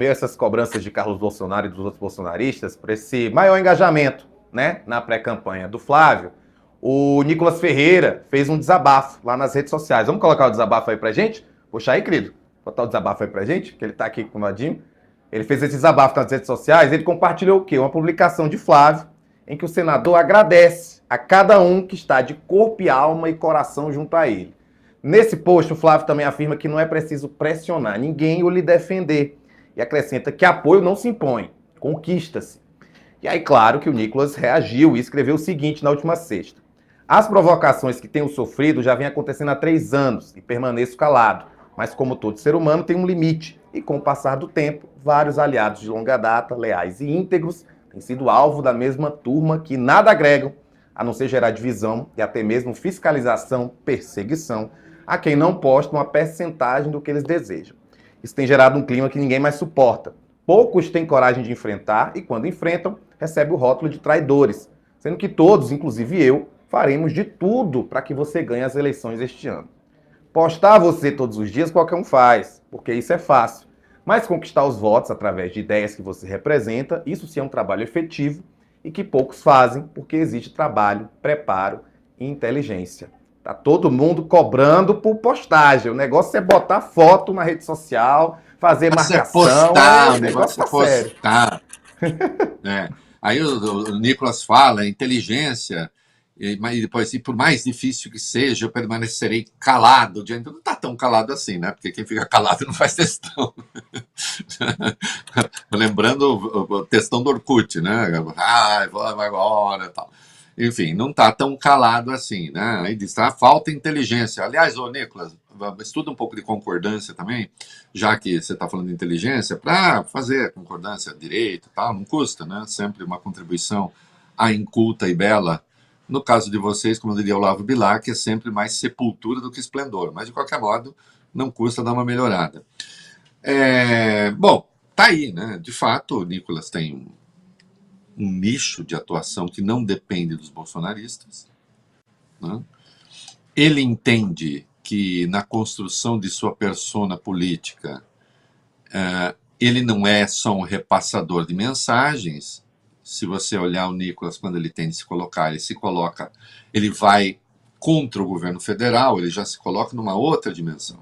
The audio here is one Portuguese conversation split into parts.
Veio essas cobranças de Carlos Bolsonaro e dos outros bolsonaristas por esse maior engajamento, né, na pré-campanha do Flávio, o Nicolas Ferreira fez um desabafo lá nas redes sociais. Vamos colocar o desabafo aí pra gente? Puxa aí, querido. Botar o desabafo aí pra gente, que ele tá aqui com o Nadinho. Ele fez esse desabafo nas redes sociais, ele compartilhou o quê? Uma publicação de Flávio, em que o senador agradece a cada um que está de corpo e alma e coração junto a ele. Nesse post, o Flávio também afirma que não é preciso pressionar ninguém ou lhe defender, e acrescenta que apoio não se impõe, conquista-se. E aí, claro que o Nicolas reagiu e escreveu o seguinte na última sexta: as provocações que tenho sofrido já vêm acontecendo há 3 anos e permaneço calado, mas como todo ser humano tem um limite, e com o passar do tempo, vários aliados de longa data, leais e íntegros, têm sido alvo da mesma turma que nada agregam, a não ser gerar divisão e até mesmo fiscalização, perseguição, a quem não posta uma percentagem do que eles desejam. Isso tem gerado um clima que ninguém mais suporta. Poucos têm coragem de enfrentar e, quando enfrentam, recebem o rótulo de traidores, sendo que todos, inclusive eu, faremos de tudo para que você ganhe as eleições este ano. Postar você todos os dias qualquer um faz, porque isso é fácil. Mas conquistar os votos através de ideias que você representa, isso sim é um trabalho efetivo e que poucos fazem, porque existe trabalho, preparo e inteligência. Tá todo mundo cobrando por postagem. O negócio é botar foto na rede social, fazer Mas é marcação. postar, o O negócio negócio é tá sério. postar. Né? Aí o Nicolas fala, inteligência, mas depois, e por mais difícil que seja, eu permanecerei calado. Não está tão calado assim, né? Porque quem fica calado não faz textão. Lembrando o textão do Orkut, né? Ah, vamos agora tal. Enfim, não está tão calado assim, né? Aí diz, tá, falta inteligência. Aliás, ô Nicolas, estuda um pouco de concordância também, já que você está falando de inteligência, para fazer a concordância direito e tal, não custa, né? Sempre uma contribuição à inculta e bela. No caso de vocês, como diria Olavo Bilac, é sempre mais sepultura do que esplendor, mas de qualquer modo, não custa dar uma melhorada. Bom, tá aí, né? De fato, o Nicolas tem um nicho de atuação que não depende dos bolsonaristas, né? Ele entende que na construção de sua persona política, ele não é só um repassador de mensagens. Se você olhar o Nicolas, quando ele tem de se colocar, ele se coloca, ele vai contra o governo federal, ele já se coloca numa outra dimensão,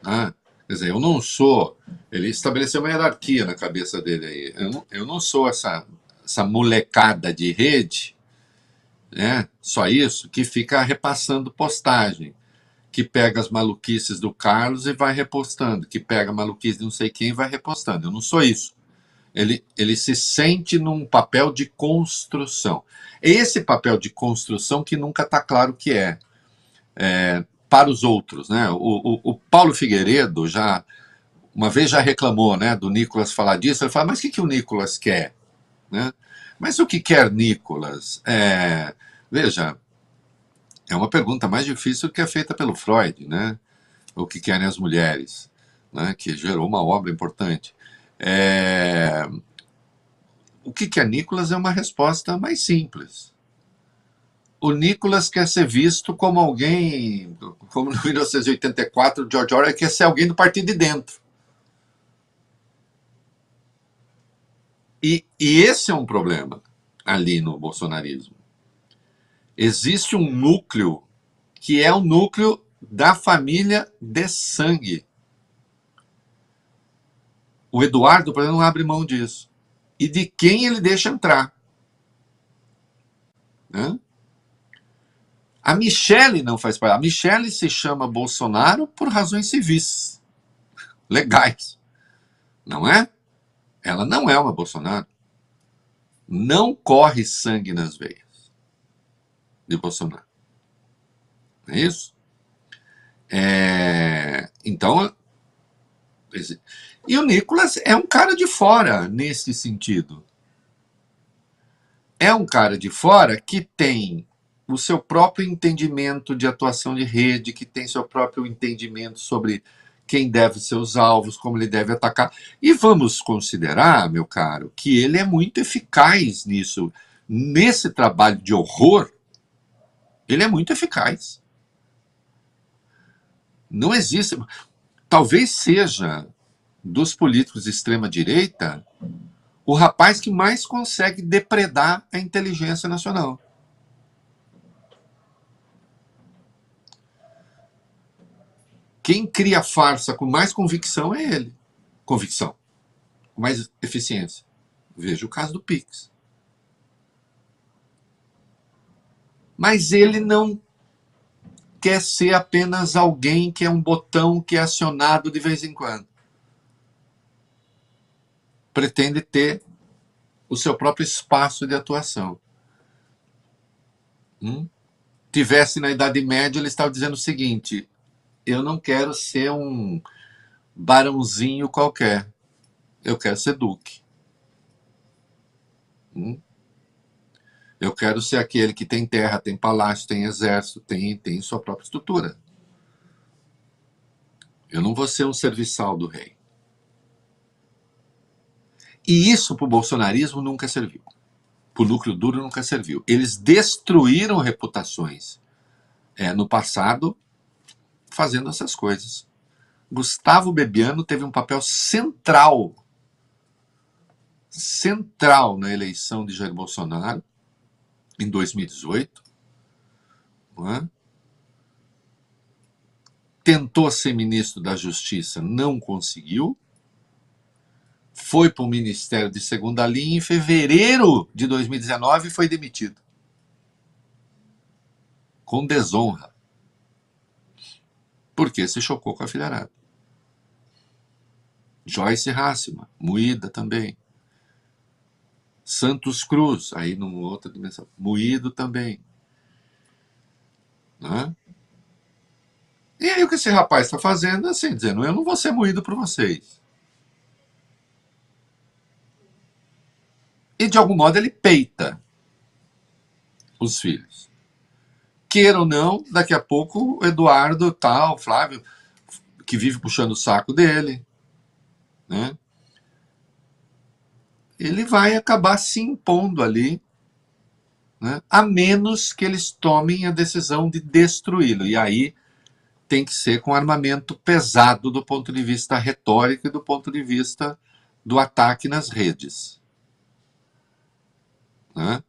né? Quer dizer, eu não sou. Ele estabeleceu uma hierarquia na cabeça dele aí. Eu não sou essa molecada de rede, né? Só isso, que fica repassando postagem, que pega as maluquices do Carlos e vai repostando, que pega a maluquice de não sei quem e vai repostando. Eu não sou isso. Ele se sente num papel de construção. É esse papel de construção que nunca está claro o que é, para os outros, né? O Paulo Figueiredo já uma vez já reclamou, né, do Nicolas falar disso. Ele fala, mas o que o Nicolas quer, né? Mas o que quer Nicolas? Veja, é uma pergunta mais difícil que é feita pelo Freud, né? O que querem as mulheres, né? Que gerou uma obra importante. O que quer Nicolas é uma resposta mais simples. O Nicolas quer ser visto como alguém, como no 1984, George Orwell quer ser alguém do partido de dentro. E esse é um problema ali no bolsonarismo. Existe um núcleo que é o núcleo da família de sangue. O Eduardo, por exemplo, não abre mão disso. E de quem ele deixa entrar, né? A Michele não faz parte. A Michele se chama Bolsonaro por razões civis, legais, não é? Ela não é uma Bolsonaro. Não corre sangue nas veias de Bolsonaro. Não é isso? Então, e o Nicolas é um cara de fora nesse sentido. É um cara de fora que tem o seu próprio entendimento de atuação de rede, que tem seu próprio entendimento sobre quem deve ser os alvos, como ele deve atacar. E vamos considerar, meu caro, que ele é muito eficaz nisso. Nesse trabalho de horror, ele é muito eficaz. Não existe. Talvez seja dos políticos de extrema-direita, o rapaz que mais consegue depredar a inteligência nacional. Quem cria farsa com mais convicção é ele. Convicção. Com mais eficiência. Veja o caso do Pix. Mas ele não quer ser apenas alguém que é um botão que é acionado de vez em quando. Pretende ter o seu próprio espaço de atuação. Tivesse na Idade Média, ele estava dizendo o seguinte: eu não quero ser um barãozinho qualquer, eu quero ser duque. Eu quero ser aquele que tem terra, tem palácio, tem exército, tem sua própria estrutura. Eu não vou ser um serviçal do rei. E isso para o bolsonarismo nunca serviu. Para o núcleo duro nunca serviu. Eles destruíram reputações no passado fazendo essas coisas. Gustavo Bebiano teve um papel central na eleição de Jair Bolsonaro em 2018. Não é? Tentou ser ministro da Justiça, não conseguiu. Foi para o Ministério de Segunda Linha em fevereiro de 2019 e foi demitido. Com desonra. Porque se chocou com a filharada. Joyce Hasselmann, moída também. Santos Cruz, aí numa outra dimensão, moído também. Né? E aí o que esse rapaz está fazendo é assim, dizendo, eu não vou ser moído por vocês. E de algum modo ele peita os filhos. Queira ou não, daqui a pouco o Eduardo, o Flávio, que vive puxando o saco dele, né? Ele vai acabar se impondo ali, né? A menos que eles tomem a decisão de destruí-lo. E aí tem que ser com armamento pesado do ponto de vista retórico e do ponto de vista do ataque nas redes. Né?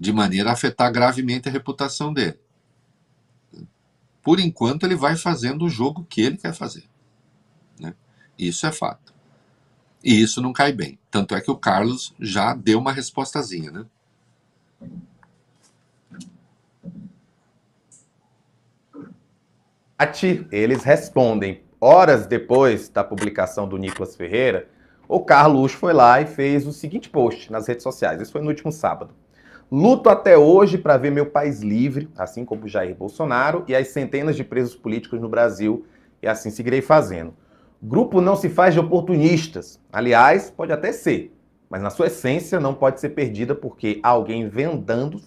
De maneira a afetar gravemente a reputação dele. Por enquanto, ele vai fazendo o jogo que ele quer fazer. Né? Isso é fato. E isso não cai bem. Tanto é que o Carlos já deu uma respostazinha. Né? Eles respondem. Horas depois da publicação do Nicolas Ferreira, o Carlos foi lá e fez o seguinte post nas redes sociais. Isso foi no último sábado. Luto até hoje para ver meu país livre, assim como Jair Bolsonaro e as centenas de presos políticos no Brasil, e assim seguirei fazendo. Grupo não se faz de oportunistas. Aliás, pode até ser, mas na sua essência não pode ser perdida porque há alguém vendando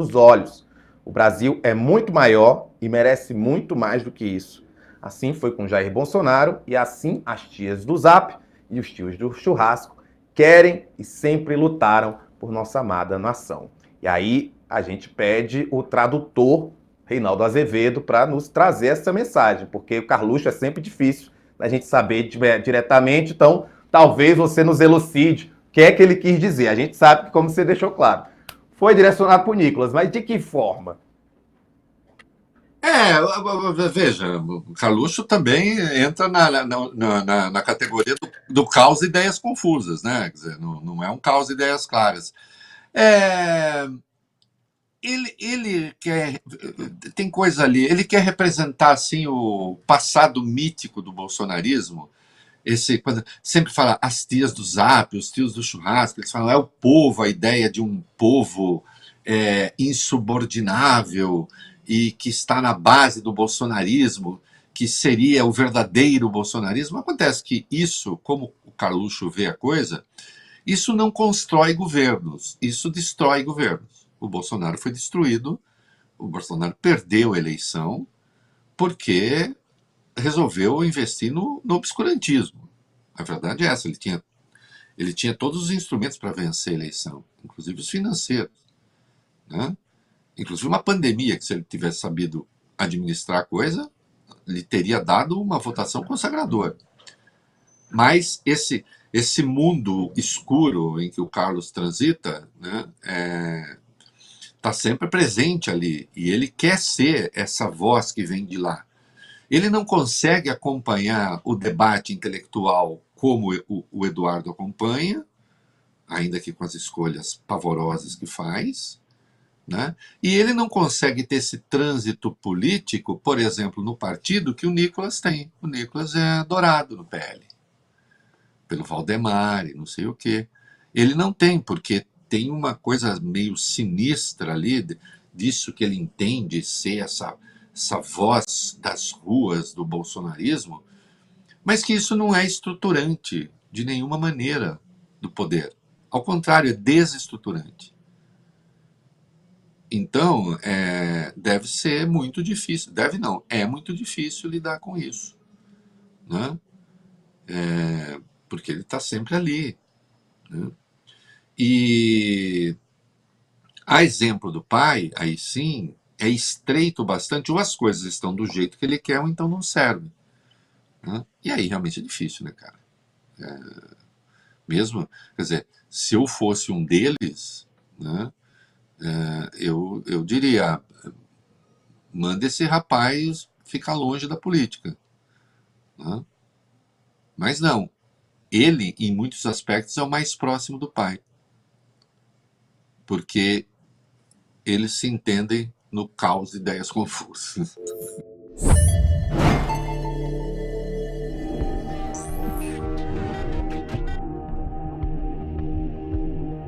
os olhos. O Brasil é muito maior e merece muito mais do que isso. Assim foi com Jair Bolsonaro e assim as tias do Zap e os tios do churrasco querem e sempre lutaram por nossa amada nação. E aí a gente pede o tradutor Reinaldo Azevedo para nos trazer essa mensagem, porque o Carluxo é sempre difícil a gente saber diretamente, então talvez você nos elucide o que é que ele quis dizer. A gente sabe que, como você deixou claro, foi direcionado para o Nicolas, mas de que forma? Veja, o Carluxo também entra na categoria do caos de ideias confusas, né? Quer dizer, não é um caos de ideias claras. Ele quer. Tem coisa ali, ele quer representar assim, o passado mítico do bolsonarismo. Quando sempre fala as tias do Zap, os tios do churrasco, eles falam, é o povo, a ideia de um povo insubordinável e que está na base do bolsonarismo, que seria o verdadeiro bolsonarismo. Acontece que isso, como o Carluxo vê a coisa, isso não constrói governos, isso destrói governos. O Bolsonaro foi destruído, o Bolsonaro perdeu a eleição porque resolveu investir no obscurantismo. A verdade é essa, ele tinha todos os instrumentos para vencer a eleição, inclusive os financeiros. Né? Inclusive uma pandemia, que se ele tivesse sabido administrar a coisa, lhe teria dado uma votação consagradora. Mas esse mundo escuro em que o Carlos transita, né, está sempre presente ali. E ele quer ser essa voz que vem de lá. Ele não consegue acompanhar o debate intelectual como o Eduardo acompanha, ainda que com as escolhas pavorosas que faz, né? E ele não consegue ter esse trânsito político, por exemplo, no partido que o Nicolas tem. O Nicolas é adorado no PL, pelo Valdemar e não sei o quê. Ele não tem, porque tem uma coisa meio sinistra ali disso que ele entende ser essa voz das ruas do bolsonarismo, mas que isso não é estruturante de nenhuma maneira do poder. Ao contrário, é desestruturante. Então, deve ser muito difícil. Deve não, é muito difícil lidar com isso, né? Porque ele está sempre ali, né? E a exemplo do pai, aí sim, é estreito bastante, ou as coisas estão do jeito que ele quer, ou então não servem, né? E aí realmente é difícil, né, cara? Mesmo, quer dizer, se eu fosse um deles, né, eu diria, manda esse rapaz ficar longe da política, né? Mas não, ele, em muitos aspectos, é o mais próximo do pai, porque eles se entendem no caos de ideias confusas.